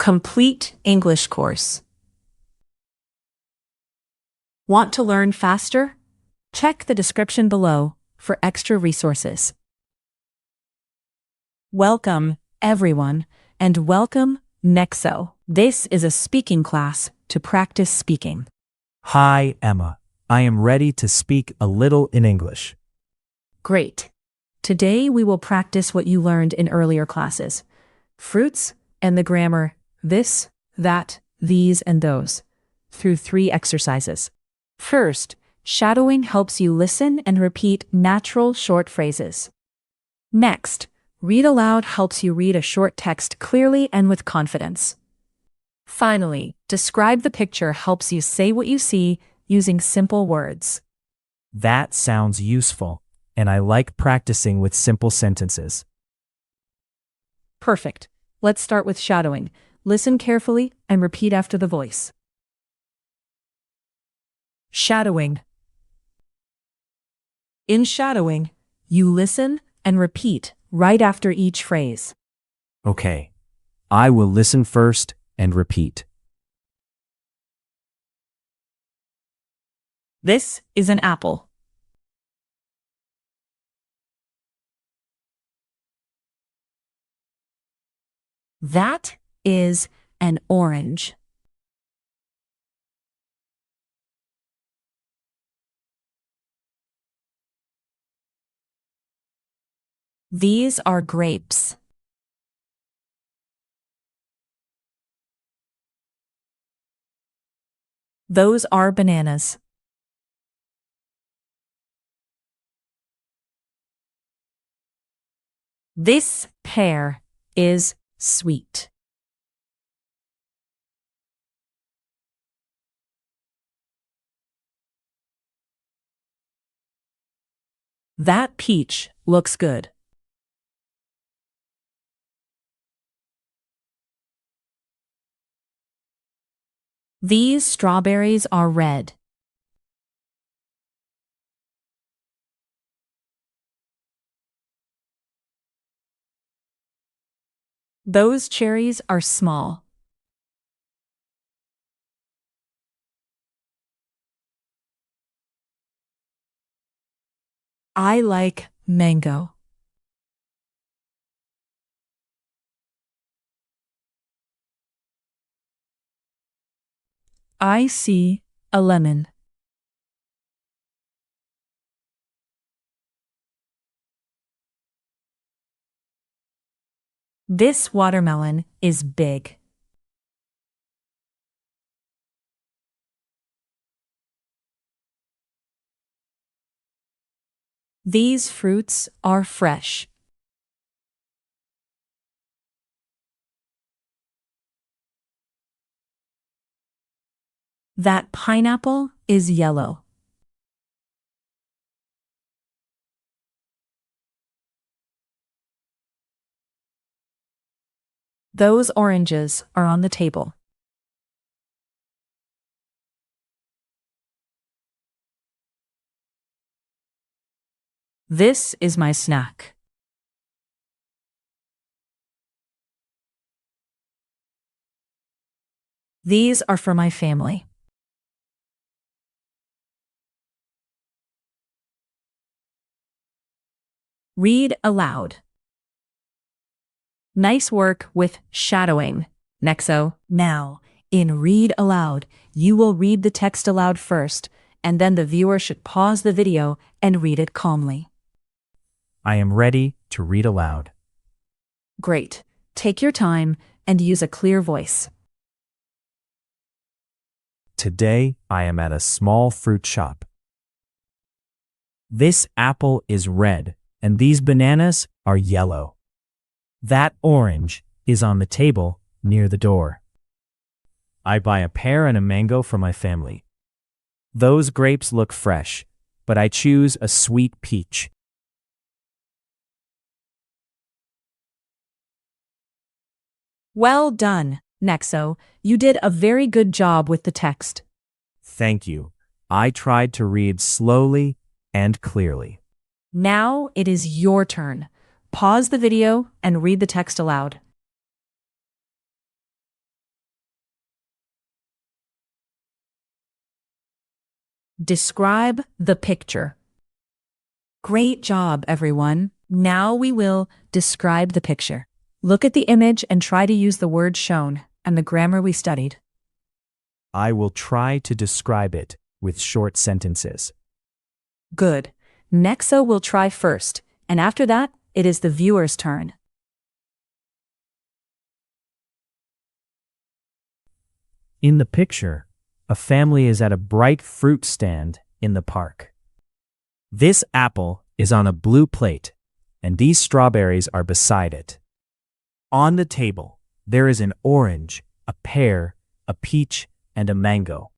Complete English course. Want to learn faster? Check the description below for extra resources. Welcome, everyone, and welcome, Nexo. This is a speaking class to practice speaking. Hi, Emma. I am ready to speak a little in English. Great. Today we will practice what you learned in earlier classes. Fruits and the grammar this, that, these, and those, through 3 exercises. First, shadowing helps you listen and repeat natural short phrases. Next, read aloud helps you read a short text clearly and with confidence. Finally, describe the picture helps you say what you see using simple words. That sounds useful, and I like practicing with simple sentences. Perfect. Let's start with shadowing. Listen carefully and repeat after the voice. Shadowing. In shadowing, you listen and repeat right after each phrase. Okay. I will listen first and repeat. This is an apple. That is an orange. These are grapes. Those are bananas. This pear is sweet. That peach looks good. These strawberries are red. Those cherries are small. I like mango. I see a lemon. This watermelon is big. These fruits are fresh. That pineapple is yellow. Those oranges are on the table. This is my snack. These are for my family. Read aloud. Nice work with shadowing, Nexo. Now, in read aloud, you will read the text aloud first, and then the viewer should pause the video and read it calmly. I am ready to read aloud. Great. Take your time and use a clear voice. Today, I am at a small fruit shop. This apple is red, and these bananas are yellow. That orange is on the table near the door. I buy a pear and a mango for my family. Those grapes look fresh, but I choose a sweet peach. Well done, Nexo. You did a very good job with the text. Thank you. I tried to read slowly and clearly. Now it is your turn. Pause the video and read the text aloud. Describe the picture. Great job, everyone. Now we will describe the picture. Look at the image and try to use the words shown and the grammar we studied. I will try to describe it with short sentences. Good. Nexa will try first, and after that, it is the viewer's turn. In the picture, a family is at a bright fruit stand in the park. This apple is on a blue plate, and these strawberries are beside it. On the table, there is an orange, a pear, a peach, and a mango.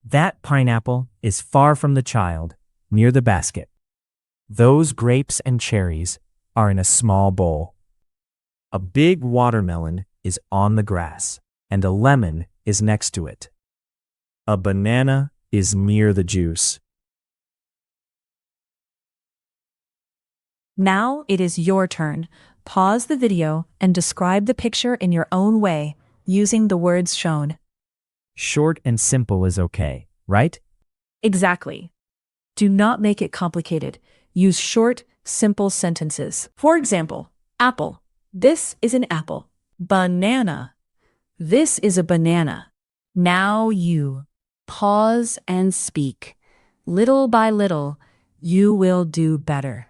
That pineapple is far from the child, near the basket. Those grapes and cherries are in a small bowl. A big watermelon is on the grass, and a lemon is next to it. A banana is near the juice. Now it is your turn. Pause the video and describe the picture in your own way, using the words shown. Short and simple is okay, right? Exactly. Do not make it complicated. Use short, simple sentences. For example, apple. This is an apple. Banana. This is a banana. Now you. Pause and speak. Little by little, you will do better.